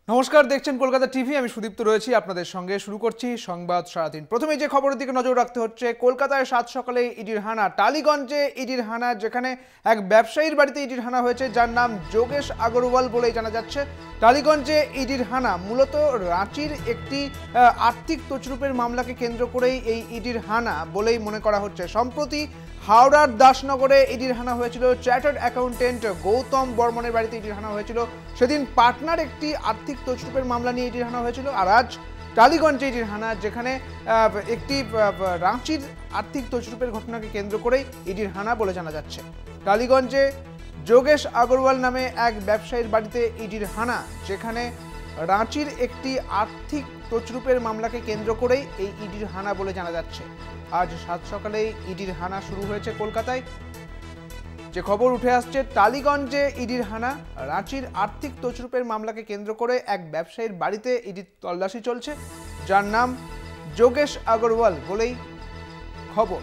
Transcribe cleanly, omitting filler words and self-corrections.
নমস্কার, দেখছেন কলকাতা টিভি। আমি সুদীপ্ত রয়েছি আপনাদের সঙ্গে। শুরু করছি সংবাদ সারাদিন। প্রথমে যে খবরের দিকে নজর রাখতে হচ্ছে, কলকাতায় সাত সকালে ইডির হানা। টালিগঞ্জে ইডির হানা, যেখানে এক ব্যবসায়ীর বাড়িতে ইডির হানা হয়েছে, যার নাম যোগেশ আগরওয়াল বলেই জানা যাচ্ছে। টালিগঞ্জে ইডির হানা মূলত রাঁচির একটি আর্থিক তছরূপের মামলাকে কেন্দ্র করেই এই ইডির হানা বলেই মনে করা হচ্ছে। সম্প্রতি হাওড়ার দাসনগরে ইডির হানা হয়েছিল। চার্টার্ড অ্যাকাউন্টেন্ট গৌতম বর্মনের বাড়িতে ইডির হানা হয়েছিল। সেদিন পাটনার একটি আর্থিক তছরূপের মামলা নিয়ে ইডির হানা হয়েছিল। আর আজ টালিগঞ্জে ইডির হানা, যেখানে একটি রাঁচির আর্থিক তছরূপের ঘটনাকে কেন্দ্র করেই ইডির হানা বলে জানা যাচ্ছে। টালিগঞ্জে যোগেশ আগরওয়াল নামে এক ব্যবসায়ীর বাড়িতে ইডির হানা, যেখানে রাঁচির একটি আর্থিক তছরূপের মামলাকে কেন্দ্র করেই এই ইডির হানা বলে জানা যাচ্ছে। আজ সাত সকালেই ইডির হানা শুরু হয়েছে কলকাতায়। যে খবর উঠে আসছে, টালিগঞ্জে ইডির হানা, রাঁচির আর্থিক তছরূপের মামলাকে কেন্দ্র করে এক ব্যবসায়ীর বাড়িতে ইডির তল্লাশি চলছে, যার নাম যোগেশ আগরওয়াল বলেই খবর।